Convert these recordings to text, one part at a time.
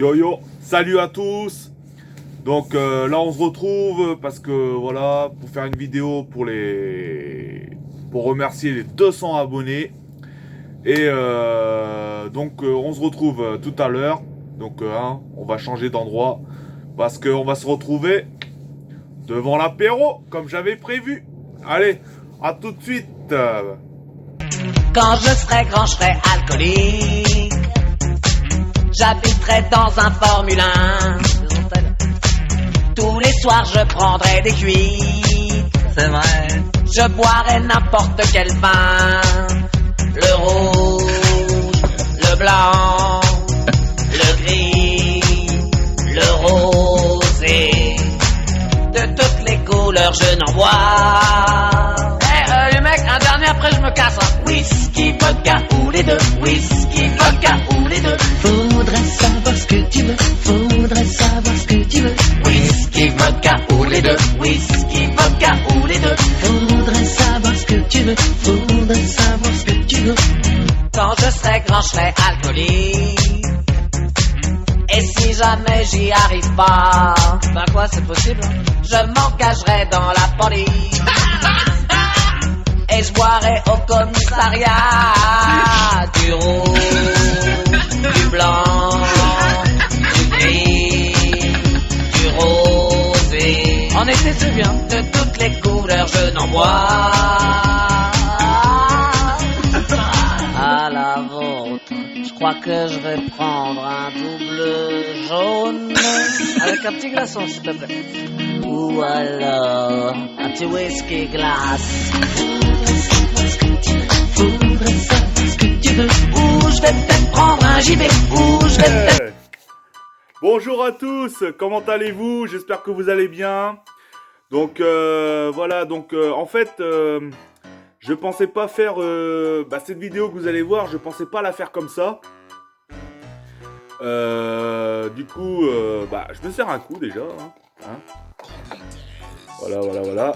Yo yo, salut à tous. Donc là on se retrouve parce que voilà, pour faire une vidéo pour remercier les 200 abonnés. Et donc on se retrouve tout à l'heure. Donc on va changer d'endroit parce qu'on va se retrouver devant l'apéro comme j'avais prévu. Allez, à tout de suite. Quand je serai grand, je serai alcoolique. J'habiterai dans un Formule 1. Tous les soirs, je prendrai des cuites. C'est vrai. Je boirai n'importe quel vin. Le rouge, le blanc, le gris, le rosé. De toutes les couleurs, je n'en bois. Les mecs, un dernier après je me casse. Whisky, vodka ou les deux. Whisky, vodka ou les deux. Faudrait savoir ce que tu veux. Faudrait savoir ce que tu veux. Whisky, vodka ou les deux. Whisky, vodka ou les deux. Faudrait savoir ce que tu veux. Faudrait savoir ce que tu veux. Quand je serai grand, je serai alcoolique. Et si jamais j'y arrive pas, ben quoi, c'est possible, je m'engagerai dans la police. Et je boirai au commissariat du rouge, du blanc, du gris, du rosé. En été c'est bien, de toutes les couleurs je n'en bois. À la vôtre, je crois que je vais prendre un double jaune avec un petit glaçon s'il te plaît. Ou alors un petit whisky glace. Faudrait savoir ce que tu veux. Ou je vais peut-être prendre un JB. Ou je vais peut-être... Bonjour à tous, comment allez-vous? J'espère que vous allez bien. Donc voilà, donc en fait, je pensais pas faire cette vidéo que vous allez voir, je pensais pas la faire comme ça. Du coup, je me sers un coup déjà. Voilà.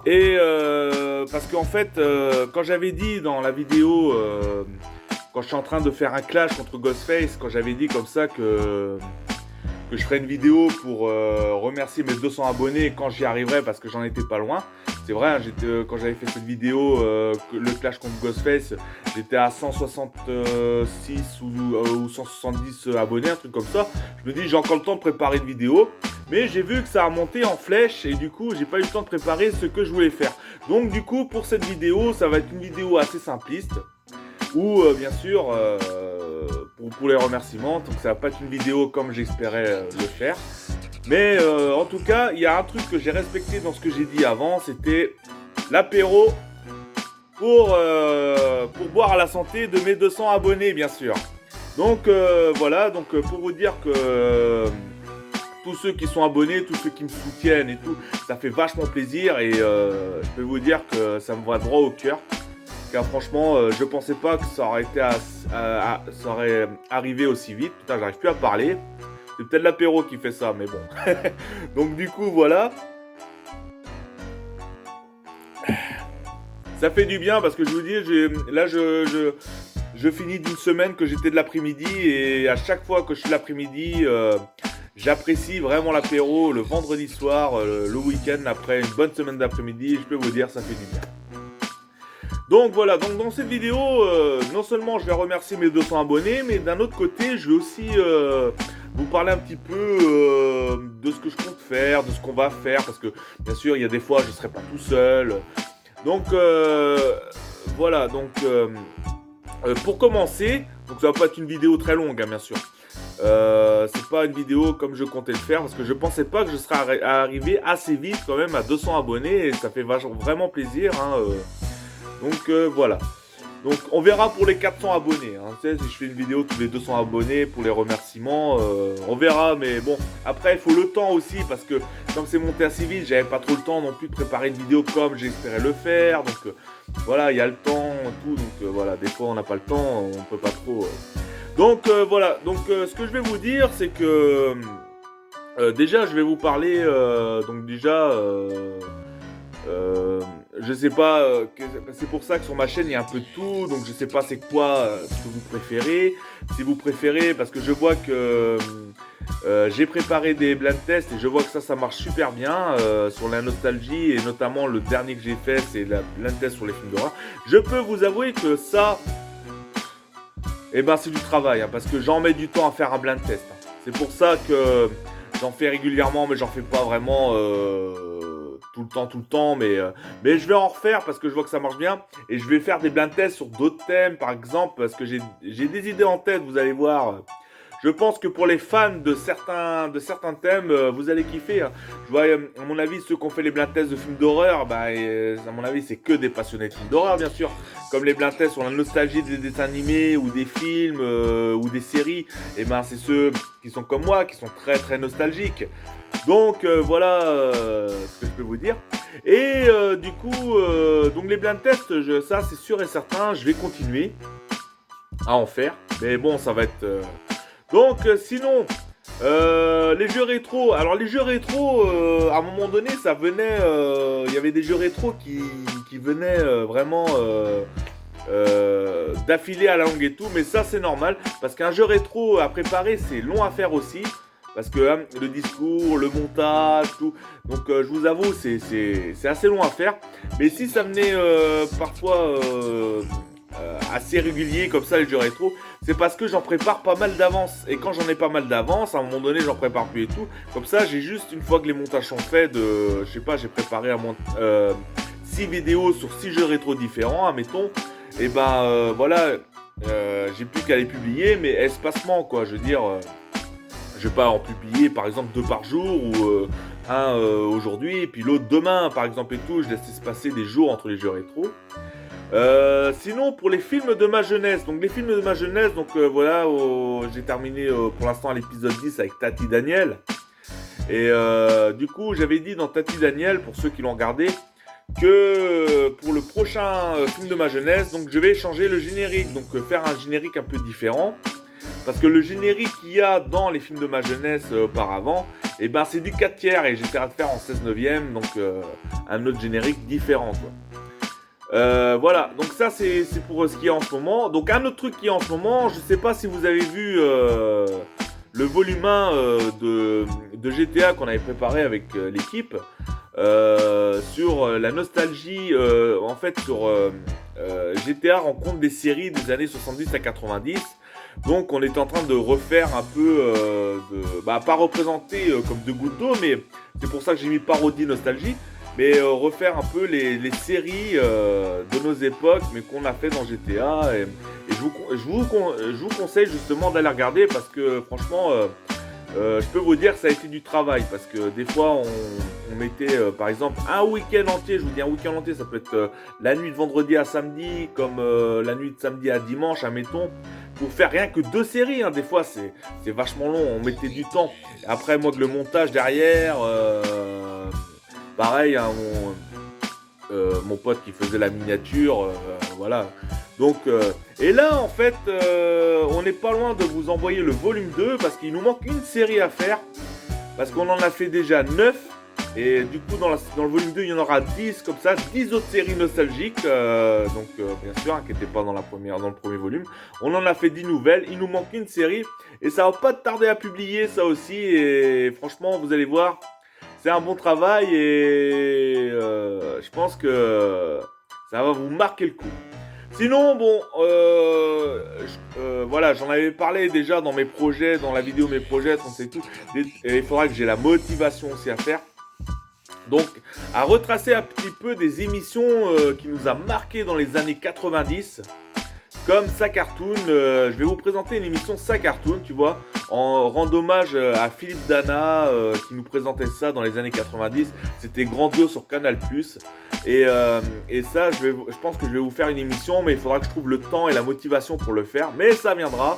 Et parce qu'en fait, quand j'avais dit dans la vidéo, quand je suis en train de faire un clash contre Ghostface, quand j'avais dit comme ça que je ferais une vidéo pour remercier mes 200 abonnés quand j'y arriverai parce que j'en étais pas loin. C'est vrai, quand j'avais fait cette vidéo, le clash contre Ghostface, j'étais à 166 ou 170 abonnés, un truc comme ça. Je me dis, j'ai encore le temps de préparer une vidéo. Mais j'ai vu que ça a monté en flèche et du coup, j'ai pas eu le temps de préparer ce que je voulais faire. Donc du coup, pour cette vidéo, ça va être une vidéo assez simpliste. Où, bien sûr, pour les remerciements, donc ça va pas être une vidéo comme j'espérais le faire. Mais en tout cas, il y a un truc que j'ai respecté dans ce que j'ai dit avant, c'était l'apéro pour boire à la santé de mes 200 abonnés, bien sûr. Donc voilà, donc pour vous dire que tous ceux qui sont abonnés, tous ceux qui me soutiennent et tout, ça fait vachement plaisir et je peux vous dire que ça me va droit au cœur. Car franchement, je pensais pas que ça aurait ça aurait arrivé aussi vite. Putain, j'arrive plus à parler. C'est peut-être l'apéro qui fait ça, mais bon. Donc du coup, voilà. Ça fait du bien parce que je vous dis, là, je finis d'une semaine que j'étais de l'après-midi et à chaque fois que je suis l'après-midi, j'apprécie vraiment l'apéro le vendredi soir, le week-end après une bonne semaine d'après-midi. Je peux vous dire, ça fait du bien. Donc voilà, donc dans cette vidéo, non seulement je vais remercier mes 200 abonnés, mais d'un autre côté, je vais aussi vous parler un petit peu de ce que je compte faire, de ce qu'on va faire, parce que bien sûr, il y a des fois, je ne serai pas tout seul. Donc voilà, donc pour commencer, donc ça va pas être une vidéo très longue, hein, bien sûr. C'est pas une vidéo comme je comptais le faire, parce que je pensais pas que je serais arrivé assez vite quand même à 200 abonnés, et ça fait vraiment plaisir, hein, donc voilà. Donc on verra pour les 400 abonnés. Hein. Tu sais, si je fais une vidéo tous les 200 abonnés pour les remerciements, on verra. Mais bon, après il faut le temps aussi parce que comme c'est monté assez vite, j'avais pas trop le temps non plus de préparer une vidéo comme j'espérais le faire. Donc voilà, il y a le temps et tout. Donc voilà, des fois on n'a pas le temps, on peut pas trop. Donc voilà. Donc ce que je vais vous dire, c'est que déjà je vais vous parler. Donc déjà. Je sais pas, c'est pour ça que sur ma chaîne il y a un peu de tout, donc je sais pas c'est quoi ce que vous préférez. Si vous préférez, parce que je vois que j'ai préparé des blind tests et je vois que ça marche super bien sur la nostalgie, et notamment le dernier que j'ai fait, c'est la blind test sur les films d'horreur. Je peux vous avouer que ça, eh ben c'est du travail, hein, parce que j'en mets du temps à faire un blind test. Hein. C'est pour ça que j'en fais régulièrement, mais j'en fais pas vraiment tout le temps, mais je vais en refaire parce que je vois que ça marche bien, et je vais faire des blind tests sur d'autres thèmes, par exemple, parce que j'ai des idées en tête, vous allez voir. Je pense que pour les fans de certains thèmes, vous allez kiffer. Hein. Je vois, à mon avis, ceux qui ont fait les blind tests de films d'horreur, bah, à mon avis, c'est que des passionnés de films d'horreur, bien sûr. Comme les blind tests sur la nostalgie des dessins animés ou des films ou des séries, et ben c'est ceux qui sont comme moi, qui sont très très nostalgiques. Donc voilà ce que je peux vous dire. Et du coup, donc les blind tests, ça c'est sûr et certain, je vais continuer à en faire. Mais bon, ça va être... Donc sinon, les jeux rétro. Alors les jeux rétro, à un moment donné, ça venait... Il y avait des jeux rétro qui venaient vraiment... d'affilée à la longue et tout, mais ça c'est normal, parce qu'un jeu rétro à préparer, c'est long à faire aussi. Parce que hein, le discours, le montage, tout. Donc je vous avoue, c'est assez long à faire. Mais si ça venait parfois assez régulier comme ça les jeux rétro, c'est parce que j'en prépare pas mal d'avance. Et quand j'en ai pas mal d'avance, à un moment donné j'en prépare plus et tout. Comme ça j'ai juste, une fois que les montages sont faits, je sais pas, j'ai préparé à moins 6 vidéos sur 6 jeux rétro différents, admettons. Et ben voilà, j'ai plus qu'à les publier, mais espacement quoi, je veux dire... je vais pas en publier par exemple 2 par jour ou un aujourd'hui et puis l'autre demain par exemple et tout. Je laisse se passer des jours entre les jeux rétro. Sinon pour les films de ma jeunesse, donc les films de ma jeunesse, donc voilà, j'ai terminé pour l'instant à l'épisode 10 avec Tati Daniel. Et du coup j'avais dit dans Tati Daniel, pour ceux qui l'ont regardé, que pour le prochain film de ma jeunesse, donc je vais changer le générique, donc faire un générique un peu différent. Parce que le générique qu'il y a dans les films de ma jeunesse auparavant, et ben c'est du 4/3 et j'essaierai de faire en 16/9, donc un autre générique différent quoi. Voilà, donc ça c'est pour ce qui est en ce moment. Donc un autre truc qui est en ce moment, je sais pas si vous avez vu le volume 1 de GTA qu'on avait préparé avec l'équipe, sur la nostalgie, en fait sur GTA rencontre des séries des années 70 à 90. Donc on est en train de refaire un peu, pas représenter comme deux gouttes d'eau, mais c'est pour ça que j'ai mis parodie nostalgie, mais refaire un peu les séries de nos époques, mais qu'on a fait dans GTA. Et je vous conseille justement d'aller regarder, parce que franchement, je peux vous dire que ça a été du travail, parce que des fois on mettait par exemple un week-end entier. Je vous dis un week-end entier, ça peut être la nuit de vendredi à samedi, comme la nuit de samedi à dimanche, admettons, pour faire rien que 2 séries, hein. Des fois c'est vachement long, on mettait du temps. Après moi que le montage derrière, pareil, hein, mon pote qui faisait la miniature, voilà. Donc et là en fait on n'est pas loin de vous envoyer le volume 2, parce qu'il nous manque une série à faire, parce qu'on en a fait déjà 9. Et du coup dans le volume 2 il y en aura 10 comme ça, 10 autres séries nostalgiques, donc bien sûr, hein, qui n'étaient pas dans le premier volume. On en a fait 10 nouvelles, il nous manque une série, et ça va pas tarder à publier ça aussi, et franchement vous allez voir, c'est un bon travail, et je pense que ça va vous marquer le coup. Sinon, bon, voilà, j'en avais parlé déjà dans mes projets, dans la vidéo mes projets, on sait tout, et il faudra que j'ai la motivation aussi à faire. Donc, à retracer un petit peu des émissions qui nous a marqué dans les années 90, comme Sa Cartoon. Je vais vous présenter une émission Sa Cartoon, tu vois, en rendre hommage à Philippe Dana, qui nous présentait ça dans les années 90. C'était grandiose sur Canal+. Et ça, je pense que je vais vous faire une émission, mais il faudra que je trouve le temps et la motivation pour le faire. Mais ça viendra.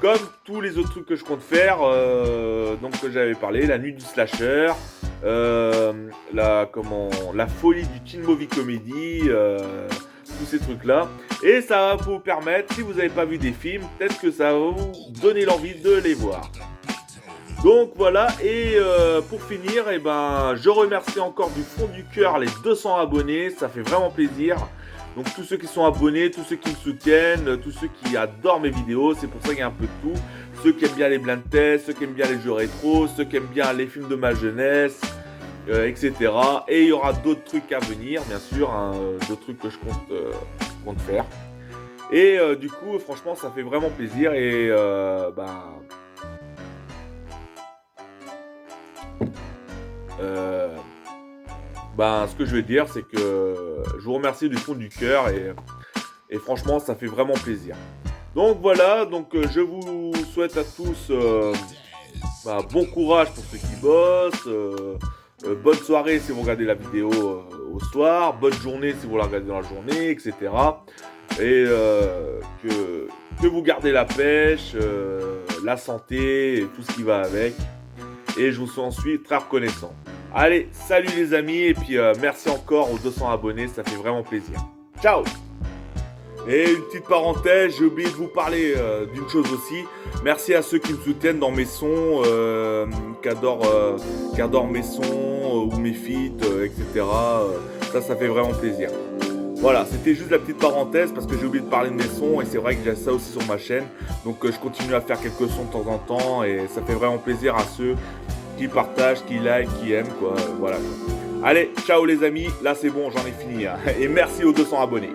Comme tous les autres trucs que je compte faire, donc que j'avais parlé, la nuit du slasher, la folie du teen movie comedy, tous ces trucs là. Et ça va vous permettre, si vous n'avez pas vu des films, peut-être que ça va vous donner l'envie de les voir. Donc voilà, et pour finir, eh ben, je remercie encore du fond du cœur les 200 abonnés, ça fait vraiment plaisir. Donc tous ceux qui sont abonnés, tous ceux qui me soutiennent, tous ceux qui adorent mes vidéos, c'est pour ça qu'il y a un peu de tout. Ceux qui aiment bien les blind tests, ceux qui aiment bien les jeux rétro, ceux qui aiment bien les films de ma jeunesse, etc. Et il y aura d'autres trucs à venir, bien sûr, hein, d'autres trucs que je compte faire. Et du coup, franchement, ça fait vraiment plaisir et ce que je vais dire, c'est que je vous remercie du fond du cœur et franchement, ça fait vraiment plaisir. Donc voilà, donc je vous souhaite à tous bon courage pour ceux qui bossent, bonne soirée si vous regardez la vidéo au soir, bonne journée si vous la regardez dans la journée, etc. Et que vous gardez la pêche, la santé et tout ce qui va avec. Et je vous en suis très reconnaissant. Allez, salut les amis et puis merci encore aux 200 abonnés, ça fait vraiment plaisir. Ciao! Et une petite parenthèse, j'ai oublié de vous parler d'une chose aussi. Merci à ceux qui me soutiennent dans mes sons, qui adorent mes sons ou mes feats, etc. Ça fait vraiment plaisir. Voilà, c'était juste la petite parenthèse parce que j'ai oublié de parler de mes sons et c'est vrai que j'ai ça aussi sur ma chaîne. Donc je continue à faire quelques sons de temps en temps et ça fait vraiment plaisir à ceux qui partagent, qui like, qui aiment, quoi. Voilà. Allez, ciao les amis, là c'est bon, j'en ai fini. Hein. Et merci aux 200 abonnés.